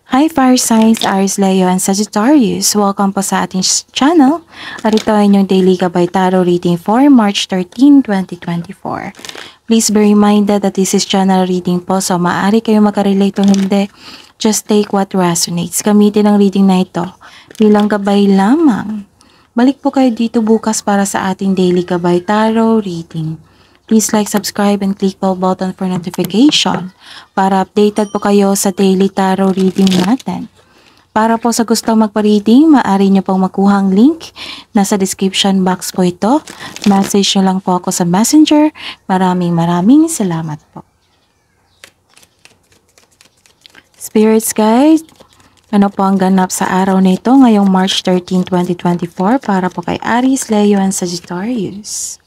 Hi Fire Signs, Aries, Leo, and Sagittarius. Welcome po sa ating channel. At ito ay inyong daily gabay tarot reading for March 13, 2024. Please be reminded that this is channel reading po, so maaari kayo makarelate o hindi. Just take what resonates. Gamitin ang reading na ito bilang gabay lamang. Balik po kayo dito bukas para sa ating daily gabay tarot reading. Please like, subscribe, and click bell button for notification para updated po kayo sa daily tarot reading natin. Para po sa gusto magpa-reading, maaari nyo pong makuha ang link. Nasa description box po ito. Message nyo lang po ako sa messenger. Maraming salamat po. Spirits guide, ano po ang ganap sa araw na ito ngayong March 13, 2024 para po kay Aries, Leo, and Sagittarius?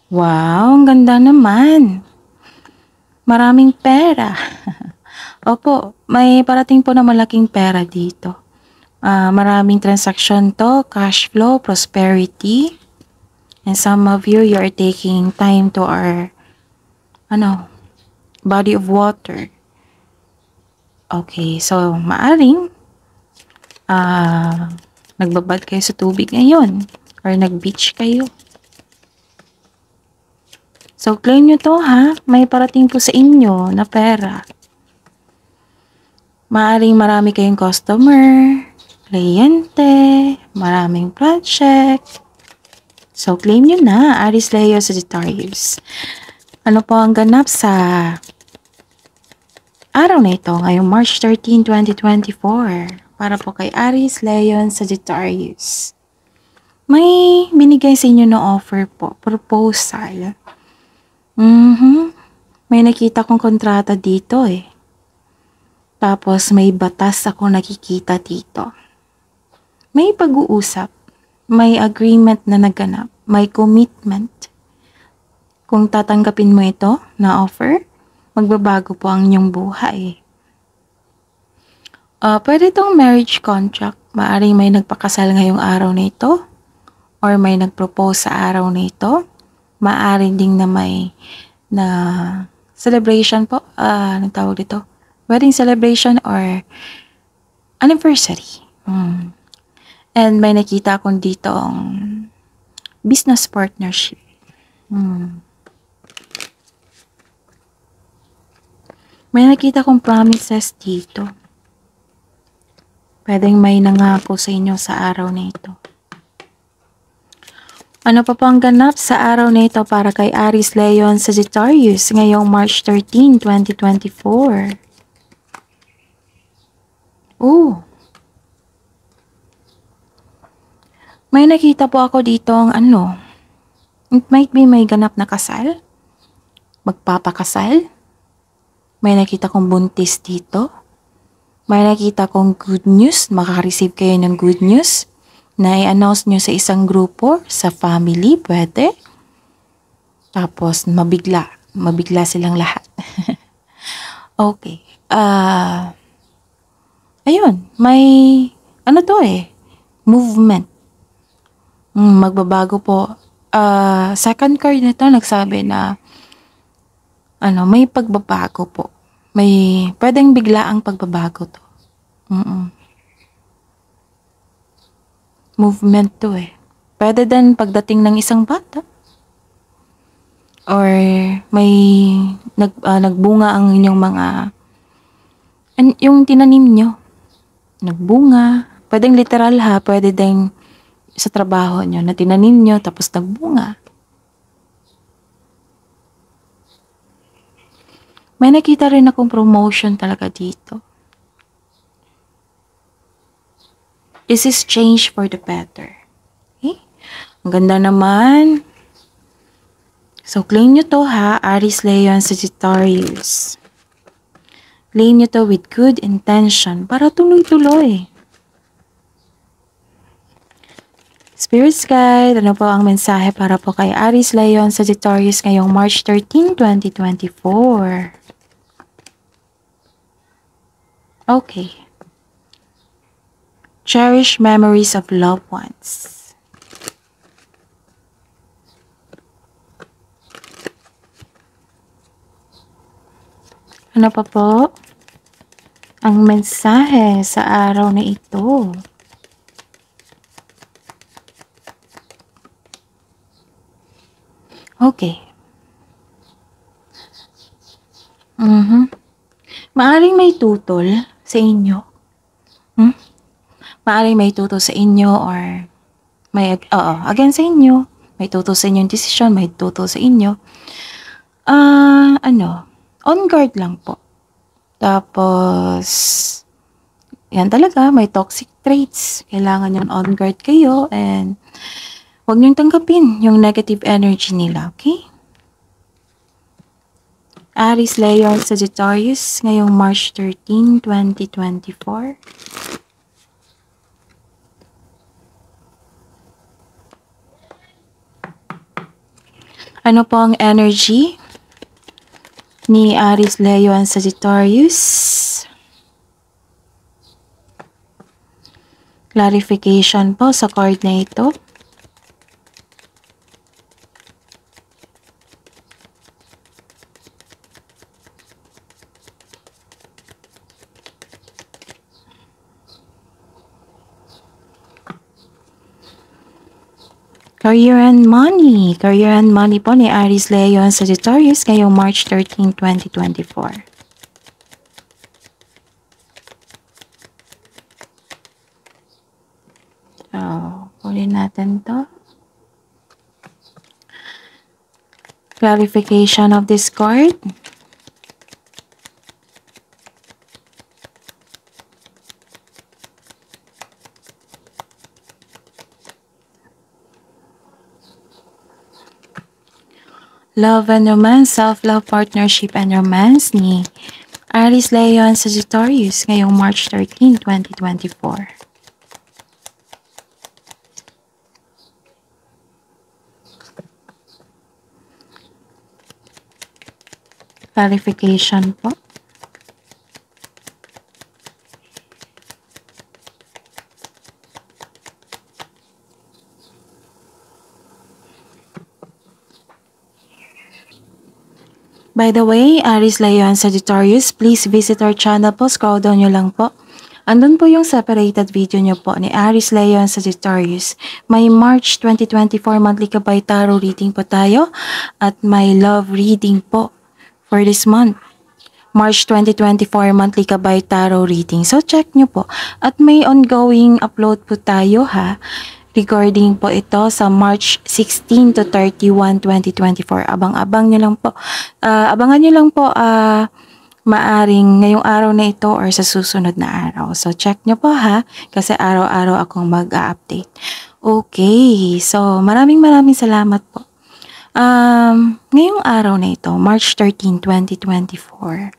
Wow, ang ganda naman. Maraming pera. Opo, may parating po na malaking pera dito. Maraming transaction to, cash flow, prosperity. And some of you are taking time to our, body of water. Okay, so maaring nagbabad kayo sa tubig ngayon or nag-beach kayo. So, claim nyo to ha. May parating po sa inyo na pera. Maaring marami kayong customer, kliyente, maraming project. So, claim nyo na, Aries, Leo, Sagittarius. Ano po ang ganap sa araw na ito ngayong March 13, 2024 para po kay Aries, Leo, and Sagittarius? May binigay sa inyo na offer po, proposal. May nakita kong kontrata dito eh. Tapos may batas ako nakikita dito. May pag-uusap. May agreement na naganap. May commitment. Kung tatanggapin mo ito na offer, magbabago po ang inyong buhay. Pwede itong marriage contract. Maaring may nagpakasal ngayong araw na ito. Or may nagpropose sa araw na ito. Maaring ding na may celebration po, anong tawag dito? Wedding celebration or anniversary. And may nakita akong dito ang business partnership. May nakita akong promises dito. Pwedeng may nangako sa inyo sa araw na ito. Ano pa pang ganap sa araw na ito para kay Aries, Leo, and Sagittarius ngayong March 13, 2024? May nakita po ako dito ang it might be may ganap na kasal, magpapakasal. May nakita kong buntis dito. May nakita kong good news, makaka-receive kayo ng good news na i-announce nyo sa isang grupo, sa family, pwede. Tapos, mabigla silang lahat. Okay. Ayun, may, movement. Magbabago po. Second card nito, nagsabi na, may pagbabago po. May, pwedeng biglaang pagbabago to. Movement to eh. Pwede din pagdating ng isang bata. Or may nagbunga ang inyong mga yung tinanim nyo. Nagbunga. Pwedeng literal ha. Pwede din sa trabaho nyo na tinanim nyo tapos nagbunga. May nakita rin akong promotion talaga dito. This is change for the better. Okay? Ang ganda naman. So, claim nyo to ha, Aries, Leo, and Sagittarius. Claim nyo to with good intention para tuloy-tuloy. Spirits guide, ano po ang mensahe para po kay Aries, Leo, and Sagittarius ngayong March 13, 2024? Okay. Cherish memories of loved ones. Ano pa po? ang mensahe sa araw na ito. Okay. Maaring may tutol sa inyo. Maaring may tutol sa inyo or again sa inyo. May tutol sa inyong desisyon, may tutol sa inyo. On guard lang po. Tapos, yan talaga, may toxic traits. Kailangan yung on guard kayo and huwag niyong tanggapin yung negative energy nila, okay? Aries, Leo, Sagittarius, ngayong March 13, 2024. Ano po ang energy ni Aries, Leo, and Sagittarius? Clarification po sa card na ito. Career and money. Career and money po ni Aries, Leo, and Sagittarius ngayong March 13, 2024. So, kunin natin to. Clarification of this card. Love and romance, self-love, partnership, and romance ni Aries, Leo, and Sagittarius ngayong March 13, 2024. Clarification po. By the way, Aries, Leo, and Sagittarius, please visit our channel po. Scroll down nyo lang po. Andun po yung separated video nyo po ni Aries, Leo, and Sagittarius. May March 2024 monthly Gabay Tarot reading po tayo at may love reading po for this month. March 2024 monthly Gabay Tarot reading. So check nyo po. At may ongoing upload po tayo ha. Regarding po ito sa March 16 to 31, 2024. Abang-abang nyo lang po. Abangan nyo lang po maaring ngayong araw na ito or sa susunod na araw. So check nyo po ha. Kasi araw-araw akong mag-update. Okay. So maraming salamat po. Ngayong araw na ito, March 13, 2024.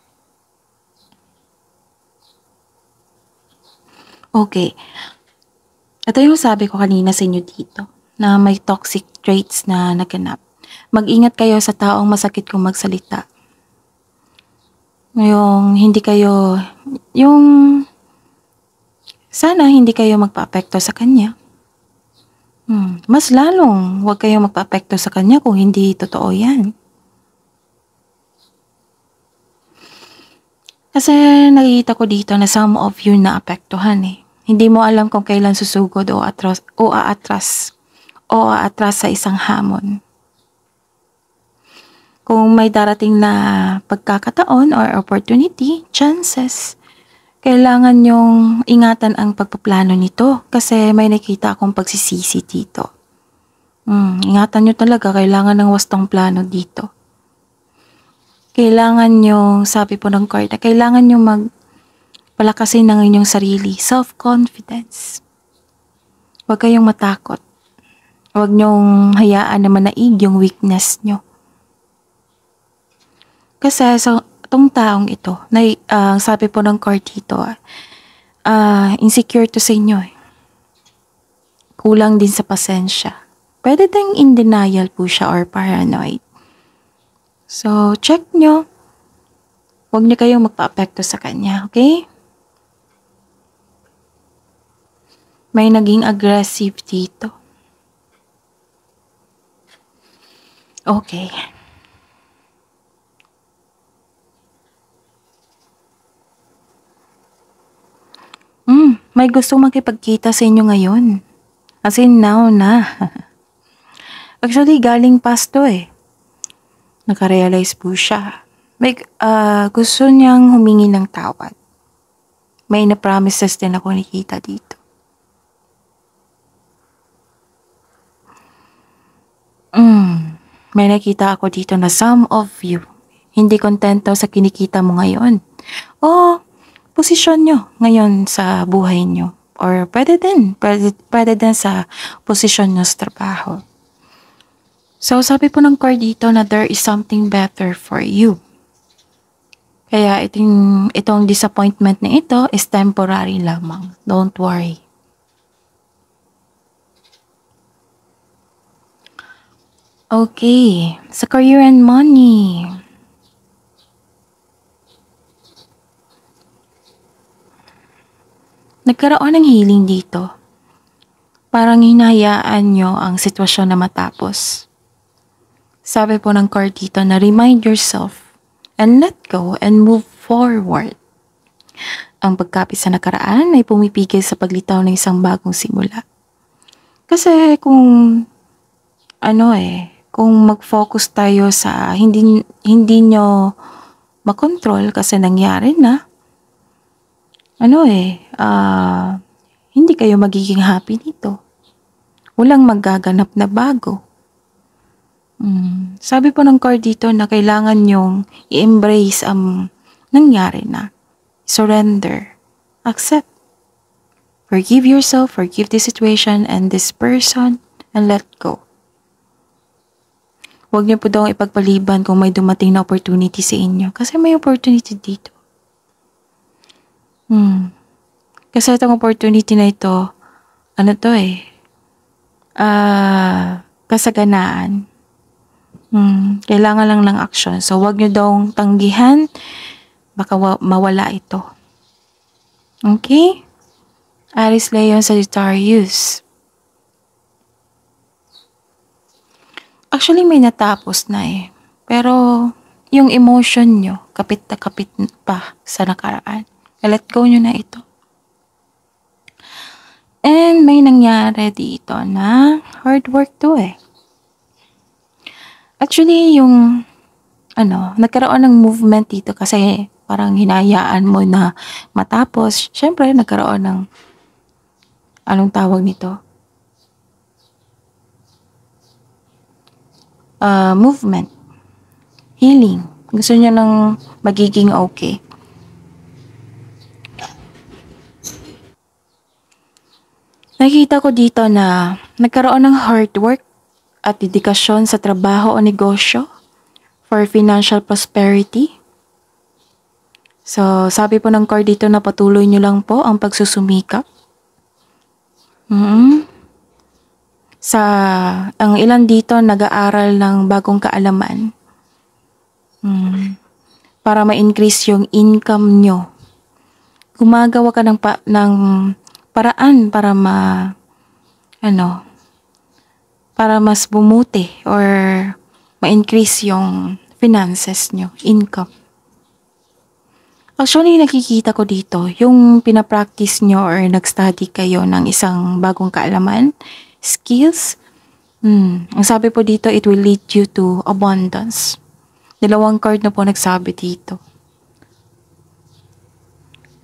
Okay. Ito yung sabi ko kanina sa inyo dito, na may toxic traits na naganap. Mag-ingat kayo sa taong masakit kung magsalita. Sana hindi kayo magpa-apekto sa kanya. Mas lalong huwag kayong magpa-apekto sa kanya kung hindi totoo yan. Kasi nakikita ko dito na some of you na apektuhan eh. Hindi mo alam kung kailan susugod o aatras sa isang hamon. Kung may darating na pagkakataon or opportunity, chances, kailangan nyong ingatan ang pagpaplano nito kasi may nakita akong pagsisisi dito. Ingatan nyo talaga, kailangan ng wastong plano dito. Kailangan nyong, sabi po ng card, kailangan nyong palakasin ng inyong sarili. Self-confidence. Huwag kayong matakot. Huwag nyong hayaan na manaig yung weakness nyo. Kasi sa itong taong ito, sabi po ng card dito, insecure to sa inyo eh. Kulang din sa pasensya. Pwede ding in denial po siya or paranoid. So, check nyo. Huwag nyo kayong magpa-apekto sa kanya, okay? May naging aggressive dito. Okay. May gustong makipagkita sa inyo ngayon. As in now na. Actually, galing past to eh. Nakarealize po siya. Gusto niyang humingi ng tawad. May na-promises din ako nakita dito. May nakita ako dito na some of you hindi kontento sa kinikita mo ngayon. O posisyon nyo ngayon sa buhay nyo. Or pwede din sa posisyon nyo sa trabaho. So sabi po ng card dito na there is something better for you. Kaya itong disappointment na ito is temporary lamang. Don't worry. Okay, sa career and money. Nagkaroon ng healing dito. Parang hinahayaan nyo ang sitwasyon na matapos. Sabi po ng card dito na remind yourself and let go and move forward. Ang pagkapit sa nakaraan ay pumipigil sa paglitaw ng isang bagong simula. Kasi kung kung mag-focus tayo sa hindi nyo makontrol kasi nangyari na, hindi kayo magiging happy dito. Walang magaganap na bago. Sabi po ng card dito na kailangan nyong i-embrace ang nangyari na. Surrender. Accept. Forgive yourself, forgive the situation and this person, and let go. Huwag niyo po daw ipagpaliban kung may dumating na opportunity sa inyo. Kasi may opportunity dito. Kasi itong opportunity na ito, kasaganaan. Kailangan lang ng action. So, huwag niyo daw tanggihan, baka mawala ito. Okay? Aries, Leo, Sagittarius. Actually, may natapos na eh. Pero, yung emotion nyo, kapit na kapit pa sa nakaraan. Let go nyo na ito. And may nangyari dito na hard work to eh. Actually, yung nagkaroon ng movement dito kasi parang hinayaan mo na matapos. Syempre, nagkaroon ng anong tawag nito? Movement. Healing. Gusto niya ng magiging okay. Nakita ko dito na nagkaroon ng hard work at dedikasyon sa trabaho o negosyo for financial prosperity. So, sabi po ng card dito na patuloy nyo lang po ang pagsusumikap. Ang ilan dito nag-aaral ng bagong kaalaman para ma-increase yung income nyo. Gumagawa ka ng paraan para mas bumuti or ma-increase yung finances nyo, income. Actually, nakikita ko dito, yung pinapractice nyo or nag-study kayo ng isang bagong kaalaman, skills, ang sabi po dito, it will lead you to abundance. 2 card na po nagsabi dito.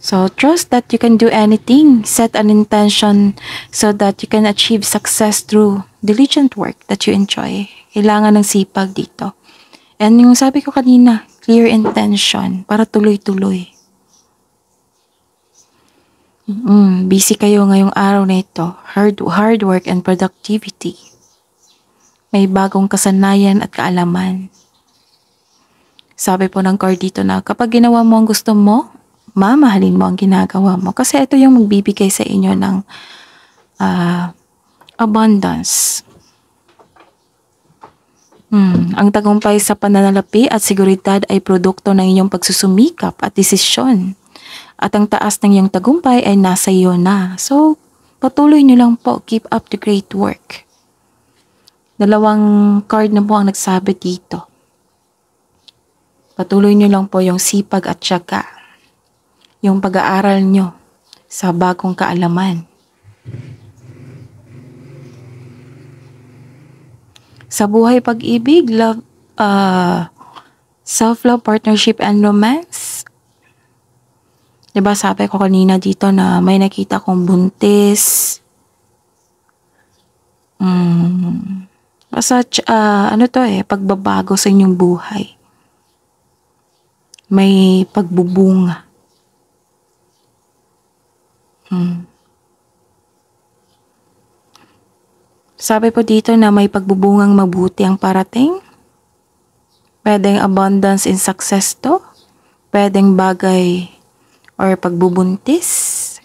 So, trust that you can do anything. Set an intention so that you can achieve success through diligent work that you enjoy. Kailangan ng sipag dito. And yung sabi ko kanina, clear intention para tuloy-tuloy. Busy kayo ngayong araw na ito. Hard work and productivity. May bagong kasanayan at kaalaman. Sabi po ng card dito na kapag ginawa mo ang gusto mo, mamahalin mo ang ginagawa mo. Kasi ito yung magbibigay sa inyo ng abundance. Ang tagumpay sa pananalapi at seguridad ay produkto ng inyong pagsusumikap at desisyon. At ang taas ng iyong tagumpay ay nasa iyo na. So, patuloy nyo lang po. Keep up the great work. 2 card na po ang nagsabi dito. Patuloy nyo lang po yung sipag at tiyaga. Yung pag-aaral nyo sa bagong kaalaman. Sa buhay pag-ibig, love, self-love, partnership, and romance. Diba sabi ko kanina dito na may nakita kong buntis. Basta, pagbabago sa inyong buhay. May pagbubunga. Sabi po dito na may pagbubungang mabuti ang parating. Pwedeng abundance in success to. Pwedeng bagay or pagbubuntis.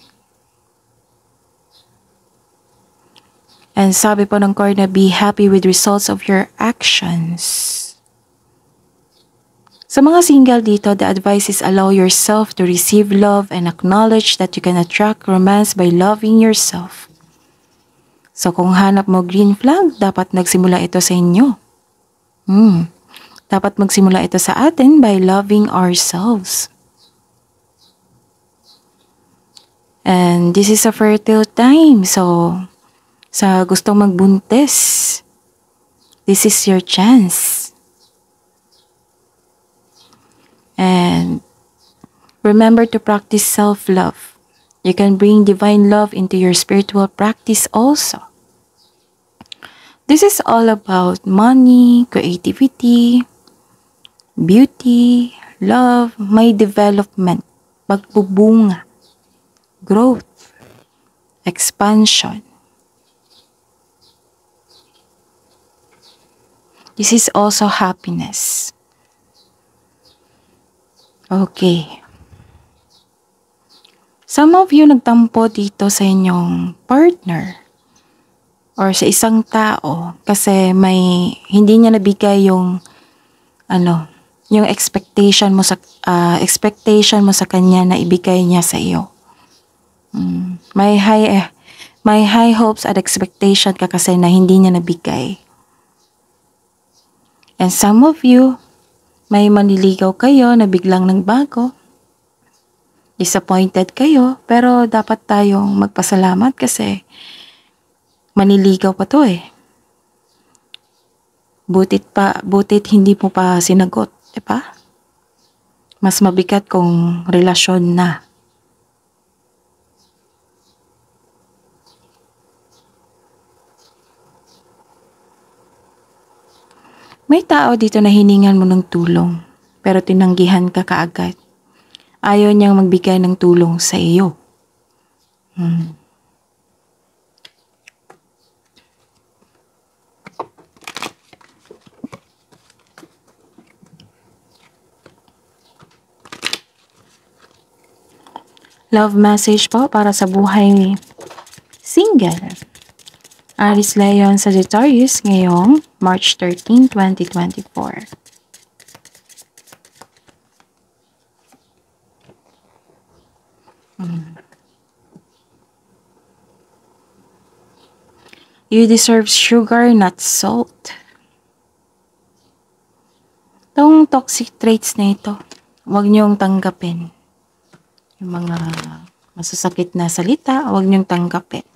And sabi po ng card na be happy with results of your actions. Sa mga single dito, the advice is allow yourself to receive love and acknowledge that you can attract romance by loving yourself. So kung hanap mo green flag, dapat nagsimula ito sa inyo. Dapat magsimula ito sa atin by loving ourselves. And this is a fertile time. So, sa gustong magbuntis, this is your chance. And remember to practice self-love. You can bring divine love into your spiritual practice also. This is all about money, creativity, beauty, love, may development, pagbubunga, growth, expansion. This is also happiness. Okay. Some of you nagtampo dito sa inyong partner or sa isang tao kasi may hindi niya nabigay yung yung expectation mo sa kanya na ibigay niya sa iyo. May high hopes at expectation ka kasi na hindi niya nabigay. And some of you, may manliligaw kayo na biglang nagbago. Disappointed kayo, pero dapat tayong magpasalamat kasi manliligaw pa to eh. Butit hindi mo pa sinagot, di ba? Mas mabigat kung relasyon na. May tao dito na hiningan mo ng tulong, pero tinanggihan ka kaagad. Ayaw niyang magbigay ng tulong sa iyo. Love message po para sa buhay single. Aries, Leon, Sagittarius ngayong March 13, 2024. You deserve sugar, not salt. Itong toxic traits na ito, huwag niyong tanggapin. Yung mga masasakit na salita, huwag niyong tanggapin.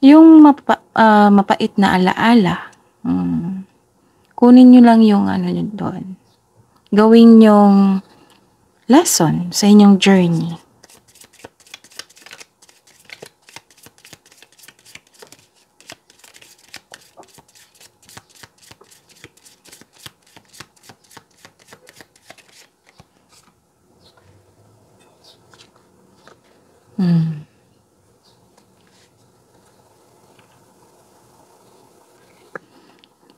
Yung mapait na alaala, kunin nyo lang yung nyo doon. Gawin yung lesson sa inyong journey.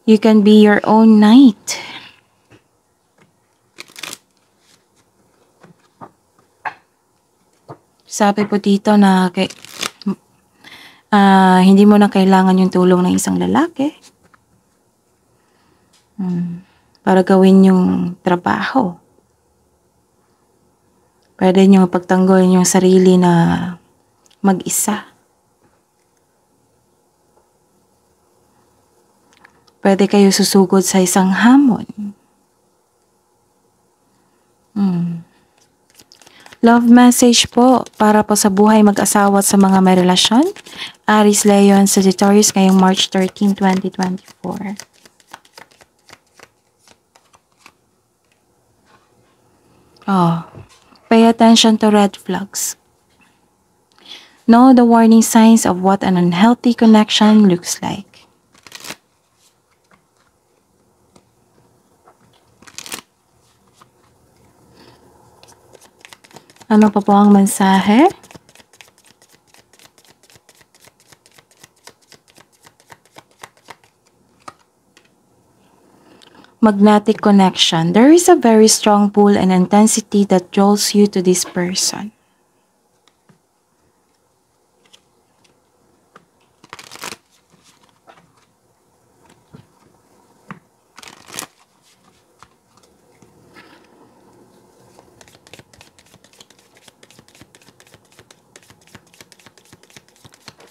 You can be your own knight. Sabi po dito na hindi mo na kailangan yung tulong ng isang lalaki para gawin yung trabaho. Pwede nyo pagtanggol yung sarili na mag-isa. Pwede kayo susugod sa isang hamon. Love message po para po sa buhay mag-asawa at sa mga may relasyon. Aries, Leo, and Sagittarius ngayong March 13, 2024. Pay attention to red flags. Know the warning signs of what an unhealthy connection looks like. Ano pa po ang mensahe? Magnetic connection. There is a very strong pull and intensity that draws you to this person.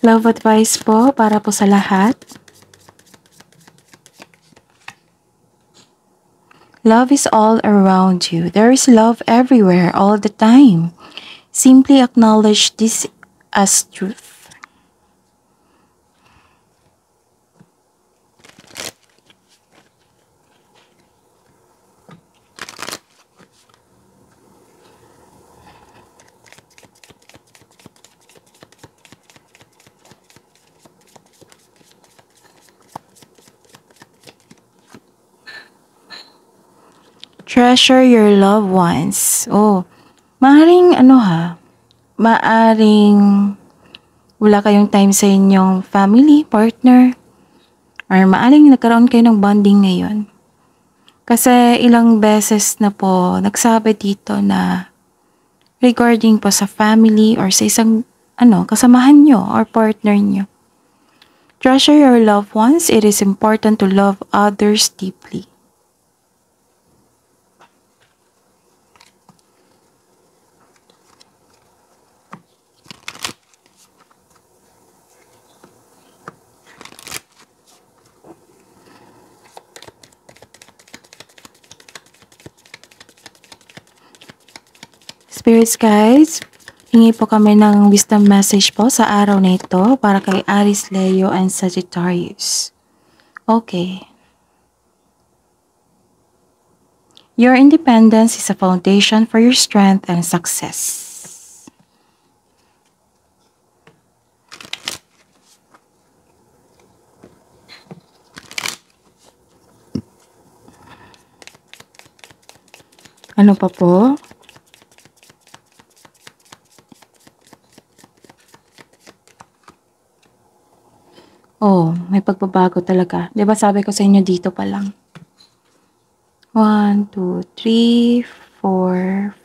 Love advice po para po sa lahat. Love is all around you. There is love everywhere, all the time. Simply acknowledge this as truth. Treasure your loved ones. Maaring maaring wala kayong time sa inyong family, partner, or maaring nagkaroon kayo ng bonding ngayon. Kasi ilang beses na po nagsabi dito na regarding po sa family or sa isang kasamahan nyo or partner nyo. Treasure your loved ones. It is important to love others deeply. Spirits guys, hingi po kami ng wisdom message po sa araw na ito para kay Aries, Leo, and Sagittarius. Okay. Your independence is a foundation for your strength and success. Ano pa po? May pagbabago talaga. 'Di ba sabi ko sa inyo dito pa lang. 1, 2, 3, 4,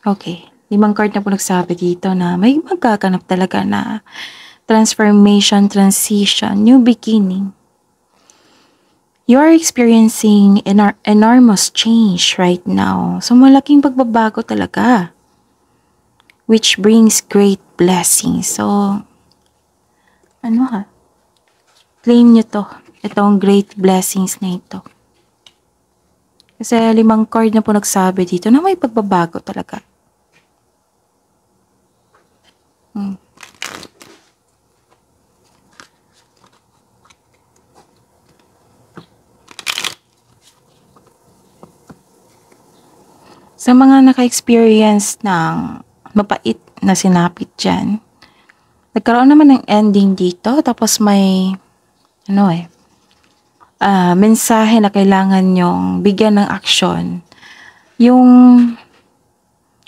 5. Okay. 5 card na po nagsabi dito na may magkakanap talaga na transformation, transition, new beginning. You are experiencing enormous change right now. So, malaking pagbabago talaga. Which brings great blessings. So, claim nyo to. Itong great blessings na ito. Kasi 5 card na po nagsabi dito na may pagbabago talaga. Sa mga naka-experience ng mapait na sinapit dyan, nagkaroon naman ng ending dito, tapos may, mensahe na kailangan nyong bigyan ng aksyon. Yung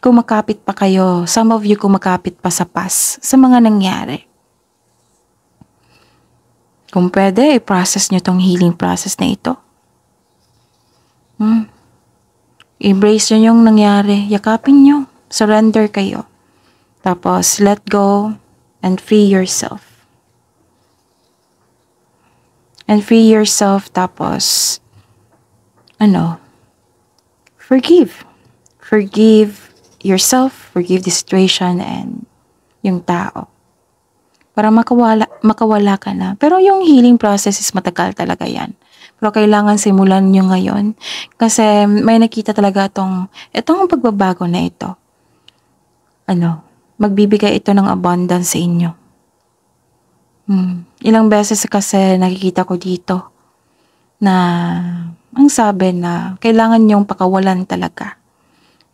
kumakapit pa kayo, some of you kumakapit pa sa past, sa mga nangyari. Kung pwede, i-process nyo tong healing process na ito. Embrace nyo yung nangyari, yakapin nyo, surrender kayo. Tapos, let go and free yourself. And free yourself, tapos, forgive. Forgive yourself, forgive the situation and yung tao. para makawala ka na. Pero yung healing process is matagal talaga yan. Pero kailangan simulan nyo ngayon kasi may nakita talaga itong pagbabago na ito. Magbibigay ito ng abundance sa inyo. Ilang beses kasi nakikita ko dito na ang sabi na kailangan yung pakawalan talaga.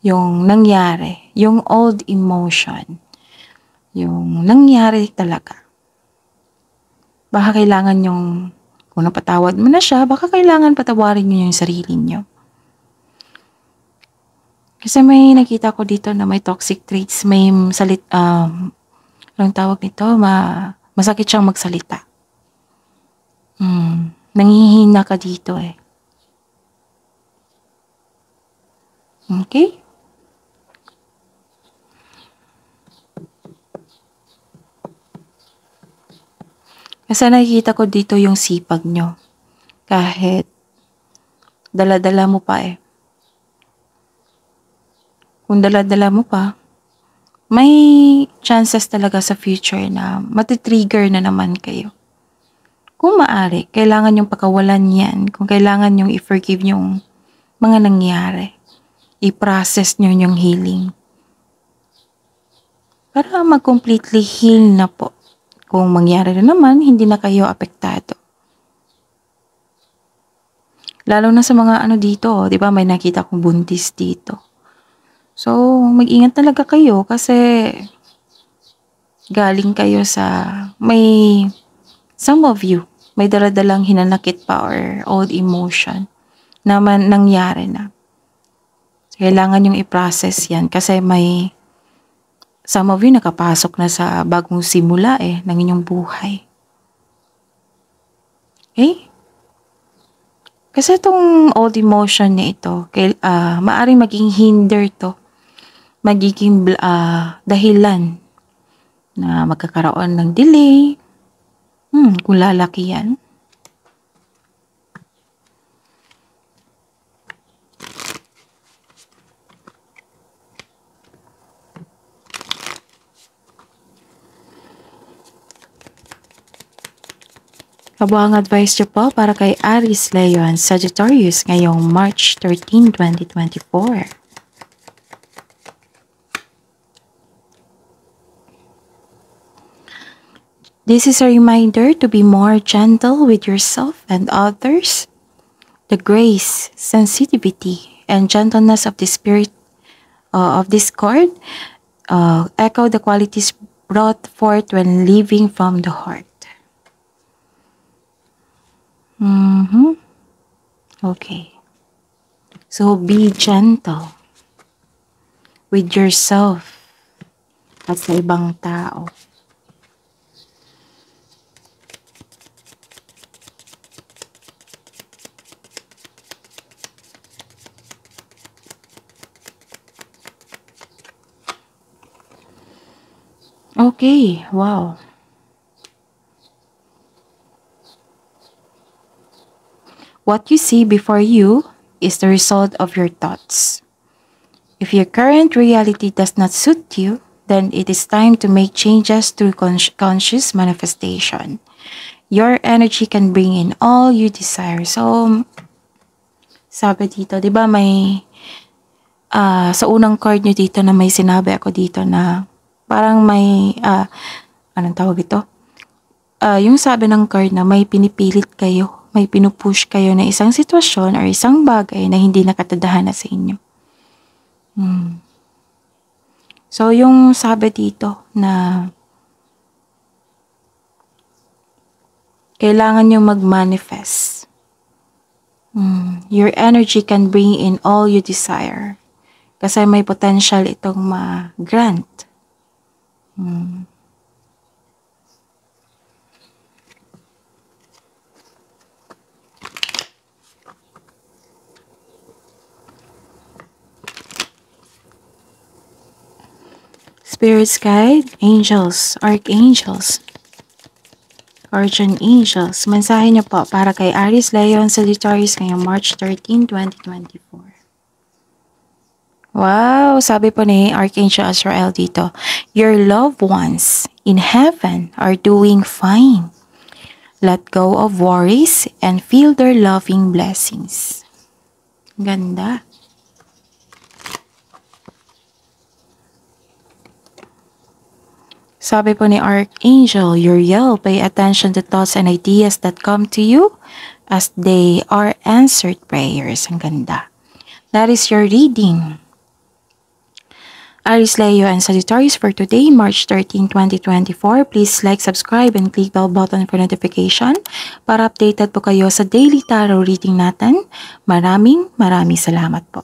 Yung nangyari, yung old emotion, yung nangyari talaga. Baka kailangan yung, kung napatawad mo na siya, baka kailangan patawarin nyo yung sarili nyo. Kasi may nakita ko dito na may toxic traits, may anong tawag nito, masakit siyang magsalita. Nanghihina ka dito eh. Okay? Kasi nakikita ko dito yung sipag nyo. Kahit dala-dala mo pa eh. Kung dala-dala mo pa, may chances talaga sa future na matitrigger na naman kayo. Kung maaari, kailangan yung pakawalan yan. Kung kailangan yung i-forgive yung mga nangyari. I-process nyo yung healing. Para mag-completely heal na po. Kung mangyari na naman, hindi na kayo apektado. Lalo na sa mga dito, di ba may nakita kong buntis dito. So, mag-ingat talaga kayo kasi galing kayo some of you, may daladalang hinanakit pa or old emotion na nangyari na. So, kailangan yung i-process yan kasi some of you nakapasok na sa bagong simula ng inyong buhay. Okay? Kasi itong old emotion na ito, maaring maging hinder to. Magiging dahilan na magkakaroon ng delay. Kung lalaki yan. Kabuang advice nyo po para kay Aries, Leo, and Sagittarius ngayong March 13, 2024. This is a reminder to be more gentle with yourself and others. The grace, sensitivity, and gentleness of the spirit of this card echo the qualities brought forth when living from the heart. Okay. So, be gentle with yourself at sa ibang tao. Okay, wow. What you see before you is the result of your thoughts. If your current reality does not suit you, then it is time to make changes through conscious manifestation. Your energy can bring in all you desire. So, sabi dito, di ba may, sa unang card nyo dito na may sinabi ako dito na parang may, anong tawag ito? Yung sabi ng card na may pinipilit kayo, may pinupush kayo na isang sitwasyon or isang bagay na hindi nakatadhana sa inyo. So, yung sabi dito na kailangan nyo mag-manifest. Your energy can bring in all you desire. Kasi may potential itong ma-grant. Spirits guide, angels, archangels, guardian angels. Mensahe niyo po para kay Aries, Leo, and Sagittarius ngayong March 13, 2024. Wow! Sabi po ni Archangel Azrael dito, your loved ones, in heaven are doing fine. Let go of worries and feel their loving blessings. Ganda. Sabi po ni Archangel Uriel, pay attention to thoughts and ideas that come to you as they are answered prayers. Ang ganda. That is your reading. Aries, Leo, and Sagittarius for today, March 13, 2024. Please like, subscribe, and click bell button for notification para updated po kayo sa daily tarot reading natin. Maraming salamat po.